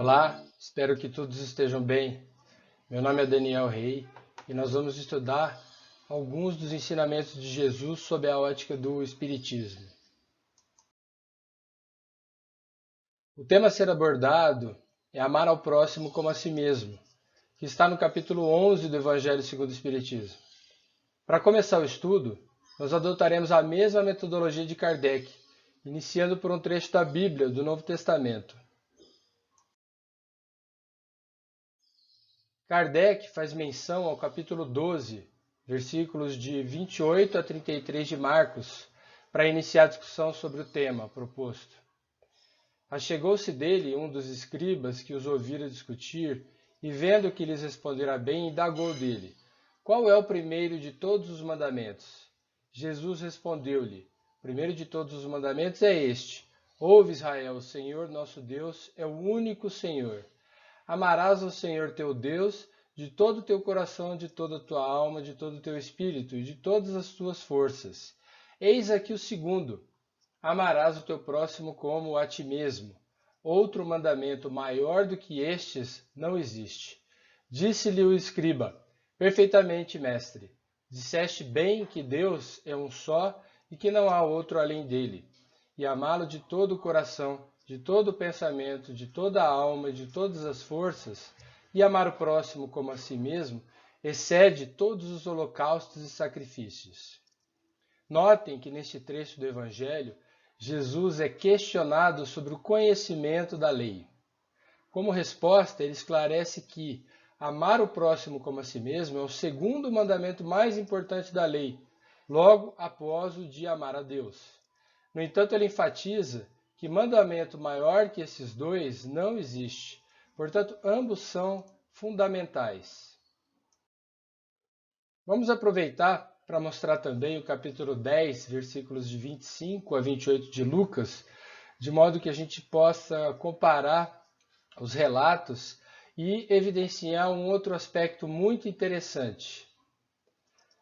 Olá, espero que todos estejam bem. Meu nome é Daniel Rey e nós vamos estudar alguns dos ensinamentos de Jesus sob a ótica do Espiritismo. O tema a ser abordado é amar ao próximo como a si mesmo, que está no capítulo 11 do Evangelho segundo o Espiritismo. Para começar o estudo, nós adotaremos a mesma metodologia de Kardec, iniciando por um trecho da Bíblia do Novo Testamento. Kardec faz menção ao capítulo 12, versículos de 28 a 33 de Marcos, para iniciar a discussão sobre o tema proposto. Achegou-se dele um dos escribas que os ouvira discutir, e vendo que lhes respondera bem, indagou dele: qual é o primeiro de todos os mandamentos? Jesus respondeu-lhe: o primeiro de todos os mandamentos é este: ouve, Israel, o Senhor nosso Deus é o único Senhor. Amarás ao Senhor teu Deus de todo o teu coração, de toda a tua alma, de todo o teu espírito e de todas as tuas forças. Eis aqui o segundo: amarás o teu próximo como a ti mesmo. Outro mandamento maior do que estes não existe. Disse-lhe o escriba: perfeitamente, mestre. Disseste bem que Deus é um só e que não há outro além dele. E amá-lo de todo o coração, de todo o pensamento, de toda a alma e de todas as forças, e amar o próximo como a si mesmo, excede todos os holocaustos e sacrifícios. Notem que neste trecho do Evangelho, Jesus é questionado sobre o conhecimento da lei. Como resposta, ele esclarece que amar o próximo como a si mesmo é o segundo mandamento mais importante da lei, logo após o de amar a Deus. No entanto, ele enfatiza que mandamento maior que esses dois não existe. Portanto, ambos são fundamentais. Vamos aproveitar para mostrar também o capítulo 10, versículos de 25 a 28 de Lucas, de modo que a gente possa comparar os relatos e evidenciar um outro aspecto muito interessante.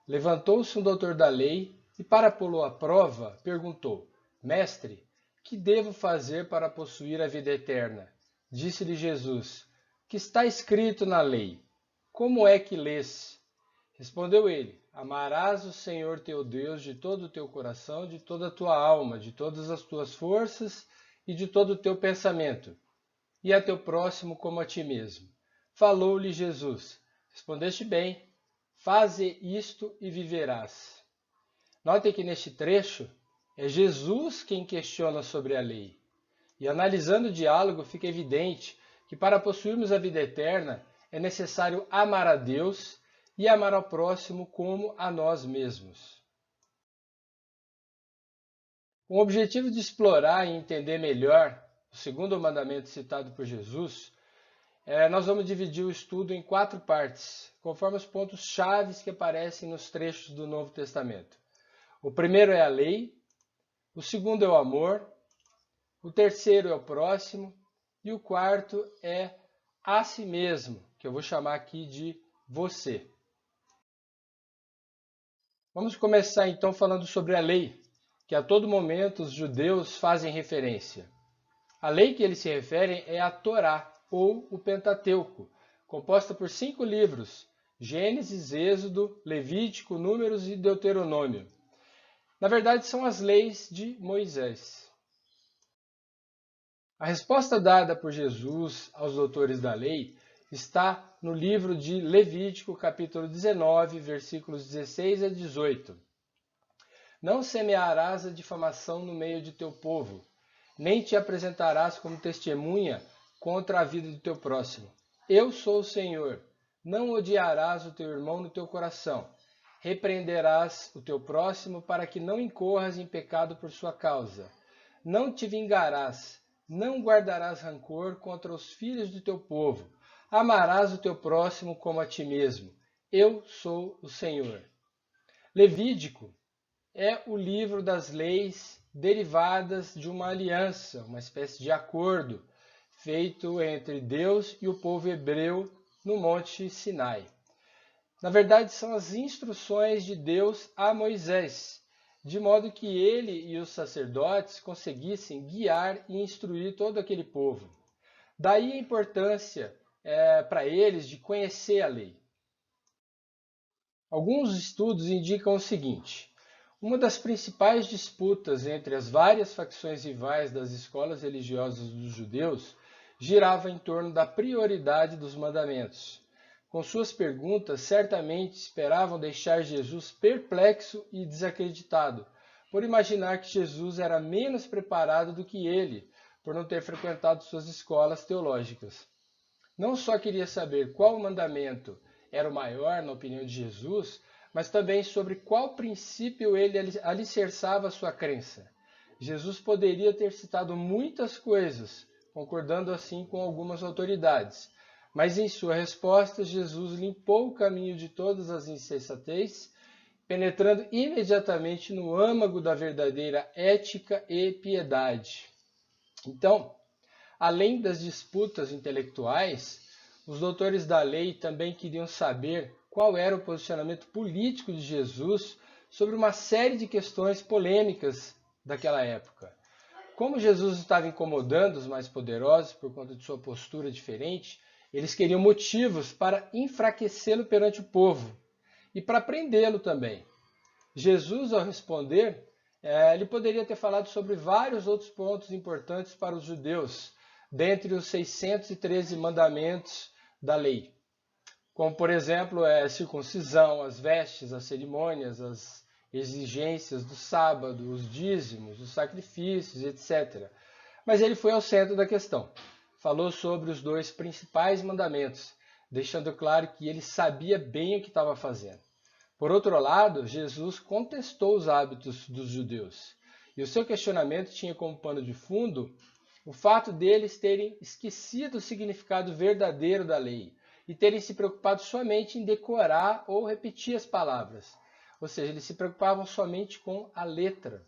Levantou-se um doutor da lei e, para pô-lo à prova, perguntou: mestre, que devo fazer para possuir a vida eterna? Disse-lhe Jesus: que está escrito na lei? Como é que lês? Respondeu ele: amarás o Senhor teu Deus de todo o teu coração, de toda a tua alma, de todas as tuas forças e de todo o teu pensamento, e a teu próximo como a ti mesmo. Falou-lhe Jesus: respondeste bem, faze isto e viverás. Notem que neste trecho é Jesus quem questiona sobre a lei. E analisando o diálogo, fica evidente que para possuirmos a vida eterna é necessário amar a Deus e amar ao próximo como a nós mesmos. Com o objetivo de explorar e entender melhor o segundo mandamento citado por Jesus, nós vamos dividir o estudo em 4 partes, conforme os pontos chaves que aparecem nos trechos do Novo Testamento. O primeiro é a lei, o segundo é o amor, o terceiro é o próximo e o quarto é a si mesmo, que eu vou chamar aqui de você. Vamos começar então falando sobre a lei, que a todo momento os judeus fazem referência. A lei que eles se referem é a Torá, ou o Pentateuco, composta por 5 livros: Gênesis, Êxodo, Levítico, Números e Deuteronômio. Na verdade, são as leis de Moisés. A resposta dada por Jesus aos doutores da lei está no livro de Levítico, capítulo 19, versículos 16 a 18. Não semearás a difamação no meio de teu povo, nem te apresentarás como testemunha contra a vida do teu próximo. Eu sou o Senhor. Não odiarás o teu irmão no teu coração. Repreenderás o teu próximo para que não incorras em pecado por sua causa. Não te vingarás, não guardarás rancor contra os filhos do teu povo. Amarás o teu próximo como a ti mesmo. Eu sou o Senhor. Levítico é o livro das leis derivadas de uma aliança, uma espécie de acordo feito entre Deus e o povo hebreu no Monte Sinai. Na verdade, são as instruções de Deus a Moisés, de modo que ele e os sacerdotes conseguissem guiar e instruir todo aquele povo. Daí a importância para eles de conhecer a lei. Alguns estudos indicam o seguinte: uma das principais disputas entre as várias facções rivais das escolas religiosas dos judeus girava em torno da prioridade dos mandamentos. Com suas perguntas, certamente esperavam deixar Jesus perplexo e desacreditado, por imaginar que Jesus era menos preparado do que ele, por não ter frequentado suas escolas teológicas. Não só queria saber qual mandamento era o maior na opinião de Jesus, mas também sobre qual princípio ele alicerçava sua crença. Jesus poderia ter citado muitas coisas, concordando assim com algumas autoridades, mas em sua resposta Jesus limpou o caminho de todas as insensatez, penetrando imediatamente no âmago da verdadeira ética e piedade. Então, além das disputas intelectuais, os doutores da lei também queriam saber qual era o posicionamento político de Jesus sobre uma série de questões polêmicas daquela época. Como Jesus estava incomodando os mais poderosos por conta de sua postura diferente, eles queriam motivos para enfraquecê-lo perante o povo e para prendê-lo também. Jesus, ao responder, ele poderia ter falado sobre vários outros pontos importantes para os judeus, dentre os 613 mandamentos da lei, como, por exemplo, a circuncisão, as vestes, as cerimônias, as exigências do sábado, os dízimos, os sacrifícios, etc. Mas ele foi ao centro da questão. Falou sobre os dois principais mandamentos, deixando claro que ele sabia bem o que estava fazendo. Por outro lado, Jesus contestou os hábitos dos judeus, e o seu questionamento tinha como pano de fundo o fato deles terem esquecido o significado verdadeiro da lei e terem se preocupado somente em decorar ou repetir as palavras. Ou seja, eles se preocupavam somente com a letra.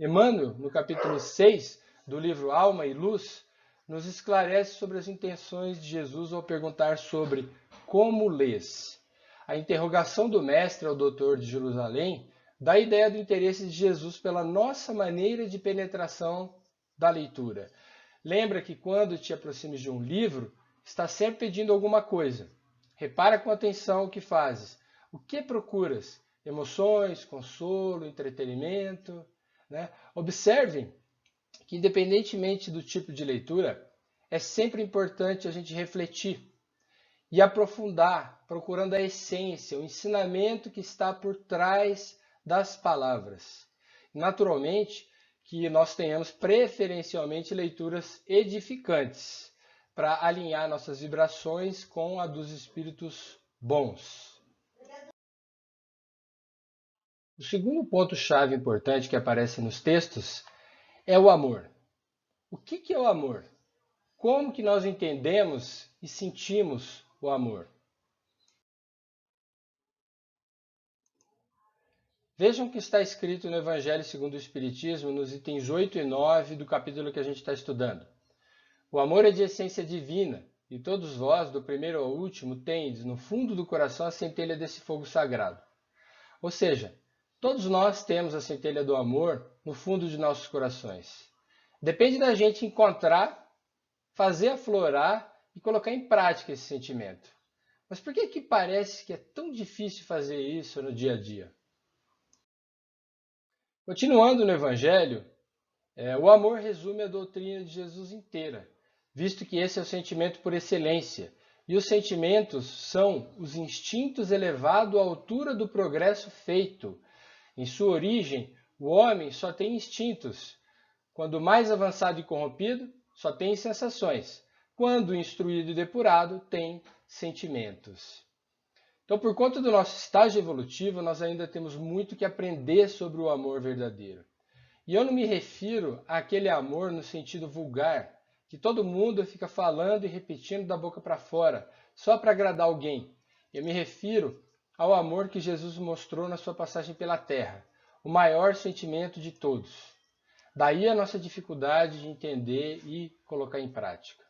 Emmanuel, no capítulo 6 do livro Alma e Luz, nos esclarece sobre as intenções de Jesus ao perguntar sobre como lês. A interrogação do mestre ao doutor de Jerusalém dá a ideia do interesse de Jesus pela nossa maneira de penetração da leitura. Lembra que quando te aproximes de um livro, está sempre pedindo alguma coisa. Repara com atenção o que fazes. O que procuras? Emoções, consolo, entretenimento? Né? Observem que, independentemente do tipo de leitura, é sempre importante a gente refletir e aprofundar, procurando a essência, o ensinamento que está por trás das palavras. Naturalmente, que nós tenhamos preferencialmente leituras edificantes, para alinhar nossas vibrações com a dos espíritos bons. O segundo ponto-chave importante que aparece nos textos é o amor. O que é o amor? Como que nós entendemos e sentimos o amor? Vejam o que está escrito no Evangelho segundo o Espiritismo, nos itens 8 e 9 do capítulo que a gente está estudando. O amor é de essência divina, e todos vós, do primeiro ao último, tendes no fundo do coração a centelha desse fogo sagrado. Ou seja, todos nós temos a centelha do amor no fundo de nossos corações. Depende da gente encontrar, fazer aflorar e colocar em prática esse sentimento. Mas por que parece que é tão difícil fazer isso no dia a dia? Continuando no Evangelho, o amor resume a doutrina de Jesus inteira, visto que esse é o sentimento por excelência. E os sentimentos são os instintos elevados à altura do progresso feito. Em sua origem, o homem só tem instintos. Quando mais avançado e corrompido, só tem sensações. Quando instruído e depurado, tem sentimentos. Então, por conta do nosso estágio evolutivo, nós ainda temos muito que aprender sobre o amor verdadeiro. E eu não me refiro àquele amor no sentido vulgar, que todo mundo fica falando e repetindo da boca para fora, só para agradar alguém. Eu me refiro ao amor que Jesus mostrou na sua passagem pela terra, o maior sentimento de todos. Daí a nossa dificuldade de entender e colocar em prática.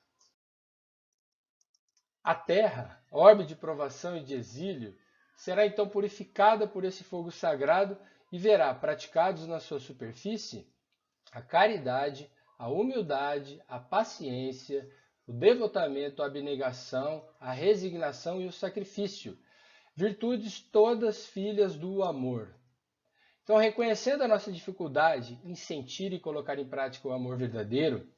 A terra, orbe de provação e de exílio, será então purificada por esse fogo sagrado e verá praticados na sua superfície a caridade, a humildade, a paciência, o devotamento, a abnegação, a resignação e o sacrifício, virtudes todas filhas do amor. Então, reconhecendo a nossa dificuldade em sentir e colocar em prática o amor verdadeiro,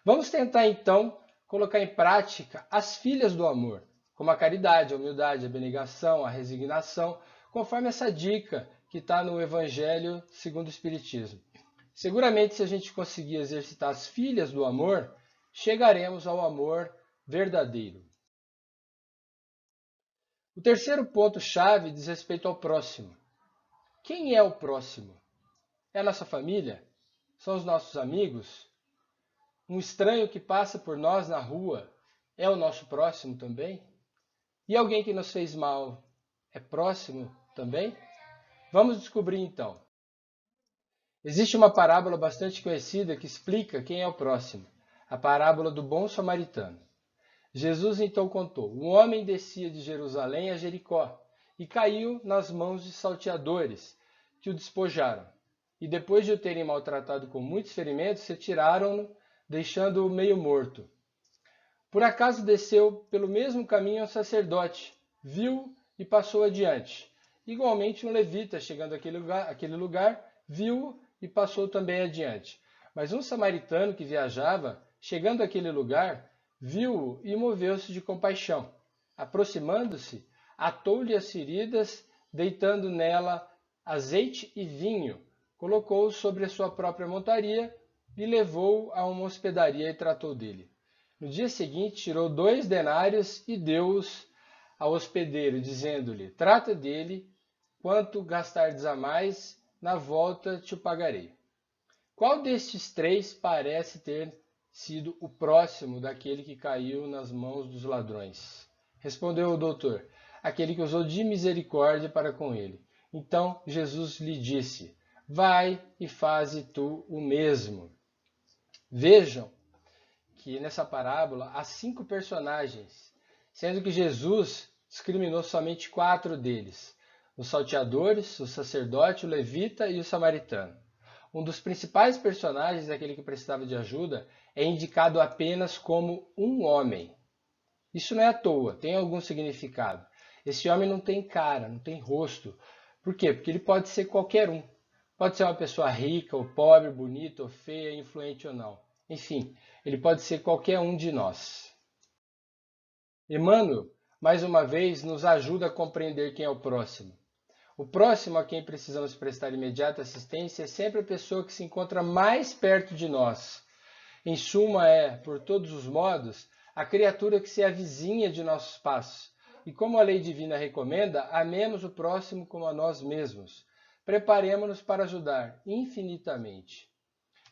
vamos tentar então colocar em prática as filhas do amor, como a caridade, a humildade, a abnegação, a resignação, conforme essa dica que está no Evangelho segundo o Espiritismo. Seguramente, se a gente conseguir exercitar as filhas do amor, chegaremos ao amor verdadeiro. O terceiro ponto-chave diz respeito ao próximo. Quem é o próximo? É a nossa família? São os nossos amigos? Um estranho que passa por nós na rua é o nosso próximo também? E alguém que nos fez mal é próximo também? Vamos descobrir então. Existe uma parábola bastante conhecida que explica quem é o próximo, a parábola do bom samaritano. Jesus então contou: um homem descia de Jerusalém a Jericó e caiu nas mãos de salteadores, que o despojaram. E depois de o terem maltratado com muitos ferimentos, retiraram-no, deixando-o meio morto. Por acaso desceu pelo mesmo caminho um sacerdote, viu e passou adiante. Igualmente um levita, chegando àquele lugar, viu e passou também adiante. Mas um samaritano que viajava, chegando àquele lugar, viu-o e moveu-se de compaixão. Aproximando-se, atou-lhe as feridas, deitando nela azeite e vinho, colocou-o sobre a sua própria montaria e levou-o a uma hospedaria e tratou dele. No dia seguinte, tirou 2 denários e deu-os ao hospedeiro, dizendo-lhe: trata dele, quanto gastardes a mais, na volta te o pagarei. Qual destes 3 parece ter sido o próximo daquele que caiu nas mãos dos ladrões? Respondeu o doutor: aquele que usou de misericórdia para com ele. Então Jesus lhe disse: vai e faze tu o mesmo. Vejam que nessa parábola há 5 personagens, sendo que Jesus discriminou somente 4 deles: os salteadores, o sacerdote, o levita e o samaritano. Um dos principais personagens, aquele que precisava de ajuda, é indicado apenas como um homem. Isso não é à toa, tem algum significado. Esse homem não tem cara, não tem rosto. Por quê? Porque ele pode ser qualquer um. Pode ser uma pessoa rica ou pobre, bonita ou feia, influente ou não. Enfim, ele pode ser qualquer um de nós. Emmanuel, mais uma vez, nos ajuda a compreender quem é o próximo. O próximo a quem precisamos prestar imediata assistência é sempre a pessoa que se encontra mais perto de nós. Em suma, é, por todos os modos, a criatura que se avizinha de nossos passos. E como a lei divina recomenda, amemos o próximo como a nós mesmos. Preparemo-nos para ajudar infinitamente.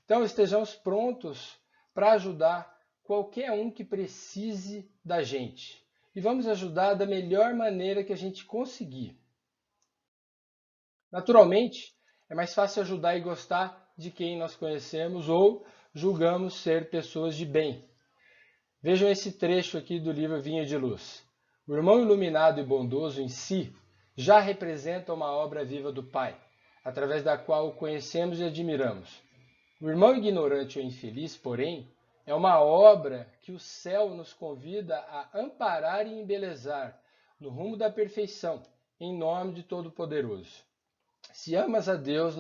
Então, estejamos prontos para ajudar qualquer um que precise da gente. E vamos ajudar da melhor maneira que a gente conseguir. Naturalmente, é mais fácil ajudar e gostar de quem nós conhecemos ou julgamos ser pessoas de bem. Vejam esse trecho aqui do livro Vinha de Luz. O irmão iluminado e bondoso em si já representa uma obra viva do Pai, através da qual o conhecemos e admiramos. O irmão ignorante ou infeliz, porém, é uma obra que o céu nos convida a amparar e embelezar no rumo da perfeição, em nome de Todo-Poderoso. Se amas a Deus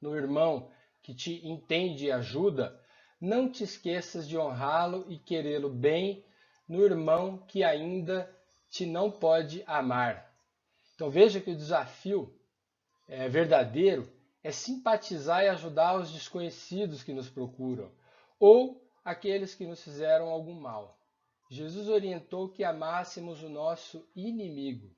no irmão que te entende e ajuda, não te esqueças de honrá-lo e querê-lo bem no irmão que ainda te não pode amar. Então veja que o desafio verdadeiro é simpatizar e ajudar os desconhecidos que nos procuram, ou aqueles que nos fizeram algum mal. Jesus orientou que amássemos o nosso inimigo.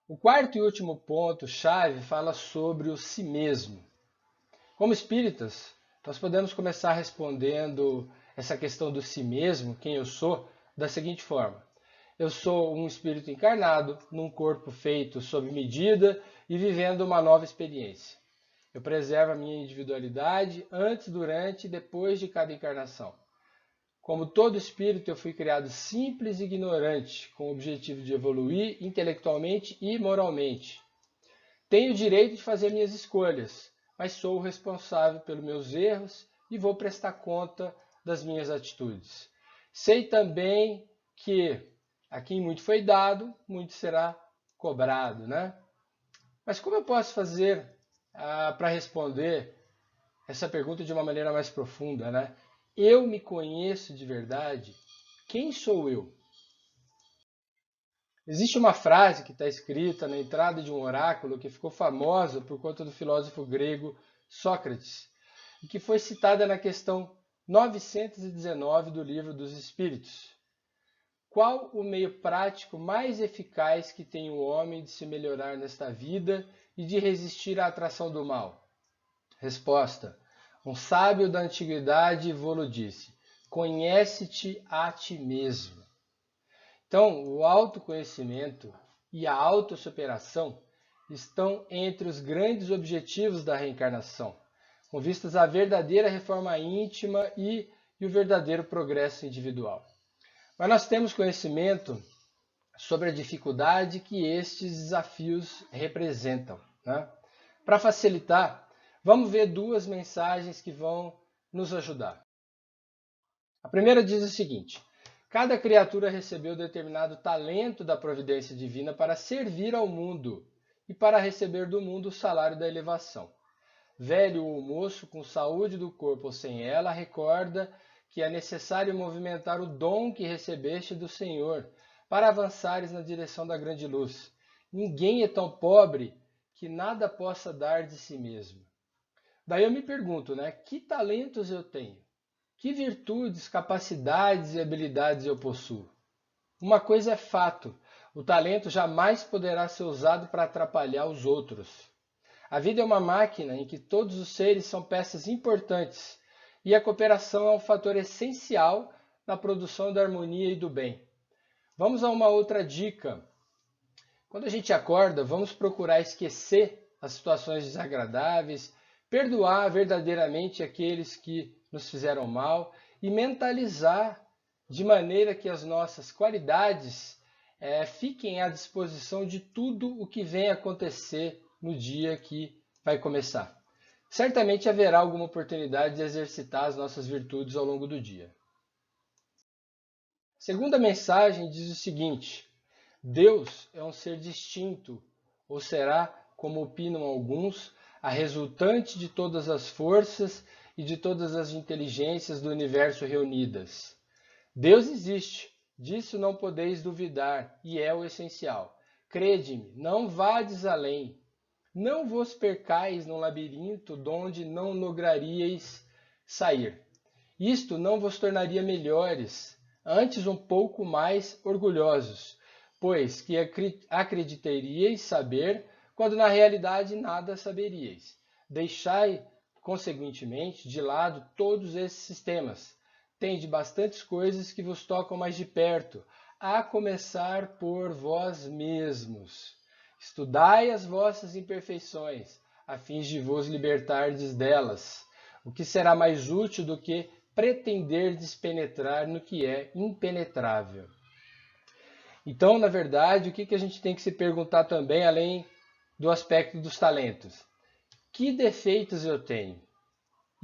O quarto e último ponto-chave fala sobre o si mesmo. Como espíritas, nós podemos começar respondendo essa questão do si mesmo, quem eu sou, da seguinte forma: eu sou um espírito encarnado, num corpo feito sob medida e vivendo uma nova experiência. Eu preservo a minha individualidade antes, durante e depois de cada encarnação. Como todo espírito, eu fui criado simples e ignorante, com o objetivo de evoluir intelectualmente e moralmente. Tenho o direito de fazer minhas escolhas, mas sou o responsável pelos meus erros e vou prestar conta das minhas atitudes. Sei também que a quem muito foi dado, muito será cobrado, né? Mas como eu posso fazer para responder essa pergunta de uma maneira mais profunda, né? Eu me conheço de verdade? Quem sou eu? Existe uma frase que está escrita na entrada de um oráculo que ficou famosa por conta do filósofo grego Sócrates e que foi citada na questão 919 do Livro dos Espíritos. Qual o meio prático mais eficaz que tem o homem de se melhorar nesta vida e de resistir à atração do mal? Resposta: um sábio da antiguidade vô-lo disse: conhece-te a ti mesmo. Então, o autoconhecimento e a autossuperação estão entre os grandes objetivos da reencarnação, com vistas à verdadeira reforma íntima e o verdadeiro progresso individual. Mas nós temos conhecimento sobre a dificuldade que estes desafios representam, né? Para facilitar, vamos ver duas mensagens que vão nos ajudar. A primeira diz o seguinte: cada criatura recebeu determinado talento da providência divina para servir ao mundo e para receber do mundo o salário da elevação. Velho ou moço, com saúde do corpo ou sem ela, recorda que é necessário movimentar o dom que recebeste do Senhor para avançares na direção da grande luz. Ninguém é tão pobre que nada possa dar de si mesmo. Daí eu me pergunto, né? Que talentos eu tenho? Que virtudes, capacidades e habilidades eu possuo? Uma coisa é fato: o talento jamais poderá ser usado para atrapalhar os outros. A vida é uma máquina em que todos os seres são peças importantes e a cooperação é um fator essencial na produção da harmonia e do bem. Vamos a uma outra dica. Quando a gente acorda, vamos procurar esquecer as situações desagradáveis, perdoar verdadeiramente aqueles que nos fizeram mal e mentalizar de maneira que as nossas qualidades fiquem à disposição de tudo o que vem acontecer no dia que vai começar. Certamente haverá alguma oportunidade de exercitar as nossas virtudes ao longo do dia. A segunda mensagem diz o seguinte: Deus é um ser distinto, ou será, como opinam alguns, a resultante de todas as forças e de todas as inteligências do universo reunidas. Deus existe, disso não podeis duvidar, e é o essencial. Crede-me, não vades além. Não vos percais no labirinto donde não lograríeis sair. Isto não vos tornaria melhores, antes um pouco mais orgulhosos, pois que acreditaríeis saber, quando na realidade nada saberíeis. Deixai, consequentemente, de lado todos esses sistemas. Tende bastantes coisas que vos tocam mais de perto, a começar por vós mesmos. Estudai as vossas imperfeições, a fim de vos libertardes delas, o que será mais útil do que pretenderdes penetrar no que é impenetrável. Então, na verdade, o que a gente tem que se perguntar também, além do aspecto dos talentos? Que defeitos eu tenho?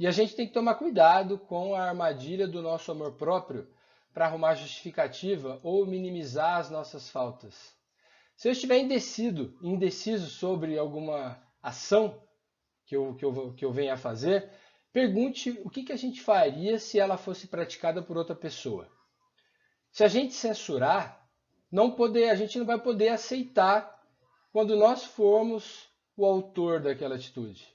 E a gente tem que tomar cuidado com a armadilha do nosso amor próprio para arrumar justificativa ou minimizar as nossas faltas. Se eu estiver indeciso sobre alguma ação que eu venha a fazer, pergunte o que a gente faria se ela fosse praticada por outra pessoa. Se a gente censurar, a gente não vai poder aceitar quando nós formos o autor daquela atitude.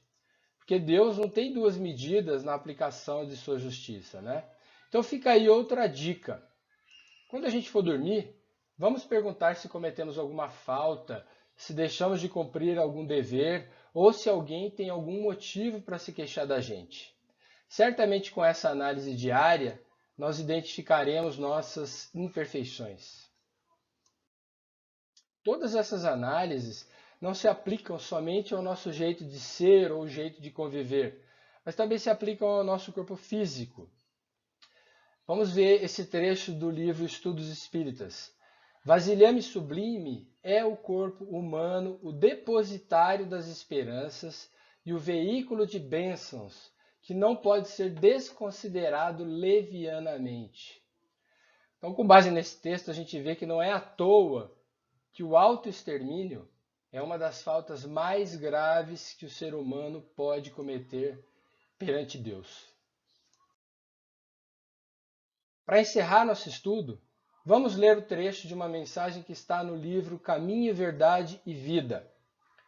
Porque Deus não tem duas medidas na aplicação de sua justiça, né? Então fica aí outra dica. Quando a gente for dormir, vamos perguntar se cometemos alguma falta, se deixamos de cumprir algum dever ou se alguém tem algum motivo para se queixar da gente. Certamente com essa análise diária, nós identificaremos nossas imperfeições. Todas essas análises não se aplicam somente ao nosso jeito de ser ou jeito de conviver, mas também se aplicam ao nosso corpo físico. Vamos ver esse trecho do livro Estudos Espíritas. Vasilhame sublime é o corpo humano, o depositário das esperanças e o veículo de bênçãos que não pode ser desconsiderado levianamente. Então, com base nesse texto, a gente vê que não é à toa que o autoextermínio é uma das faltas mais graves que o ser humano pode cometer perante Deus. Para encerrar nosso estudo, vamos ler o trecho de uma mensagem que está no livro Caminho, Verdade e Vida.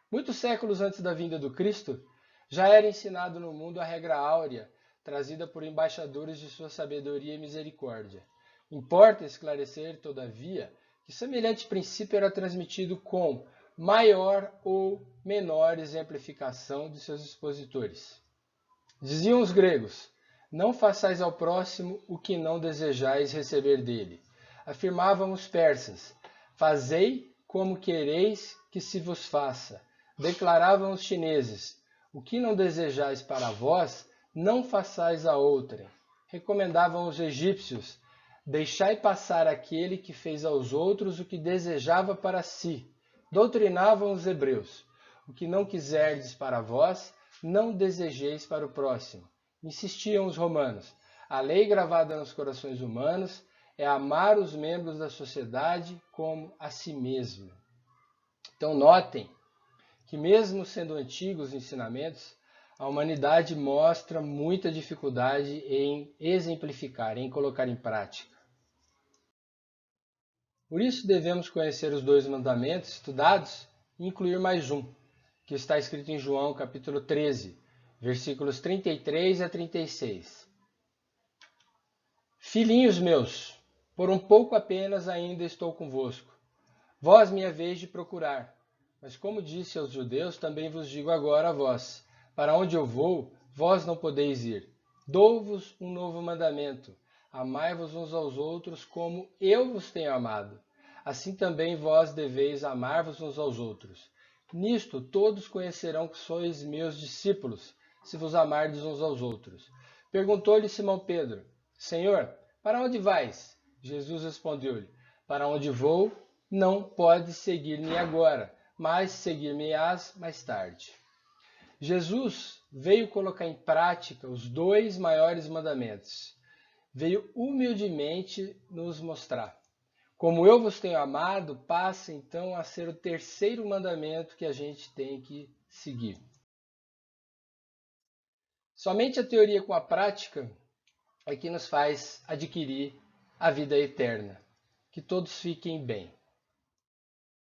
Muitos séculos antes da vinda do Cristo, já era ensinado no mundo a regra áurea, trazida por embaixadores de sua sabedoria e misericórdia. Importa esclarecer, todavia, que semelhante princípio era transmitido com maior ou menor exemplificação de seus expositores. Diziam os gregos: não façais ao próximo o que não desejais receber dele. Afirmavam os persas: fazei como quereis que se vos faça. Declaravam os chineses: o que não desejais para vós, não façais a outrem. Recomendavam os egípcios: deixai passar aquele que fez aos outros o que desejava para si. Doutrinavam os hebreus: o que não quiserdes para vós, não desejeis para o próximo. Insistiam os romanos: a lei gravada nos corações humanos é amar os membros da sociedade como a si mesmo. Então notem que mesmo sendo antigos os ensinamentos, a humanidade mostra muita dificuldade em exemplificar, em colocar em prática. Por isso devemos conhecer os 2 mandamentos estudados e incluir mais um, que está escrito em João capítulo 13, versículos 33 a 36. Filhinhos meus, por um pouco apenas ainda estou convosco. Vós me haveis de procurar. Mas como disse aos judeus, também vos digo agora a vós: para onde eu vou, vós não podeis ir. Dou-vos um novo mandamento: amai-vos uns aos outros como eu vos tenho amado. Assim também vós deveis amar-vos uns aos outros. Nisto todos conhecerão que sois meus discípulos, se vos amardes uns aos outros. Perguntou-lhe Simão Pedro: Senhor, para onde vais? Jesus respondeu-lhe: para onde vou, não podes seguir-me agora, mas seguir-me-ás mais tarde. Jesus veio colocar em prática os 2 maiores mandamentos. Veio humildemente nos mostrar: como eu vos tenho amado, passa então a ser o 3º mandamento que a gente tem que seguir. Somente a teoria com a prática é que nos faz adquirir a vida eterna. Que todos fiquem bem.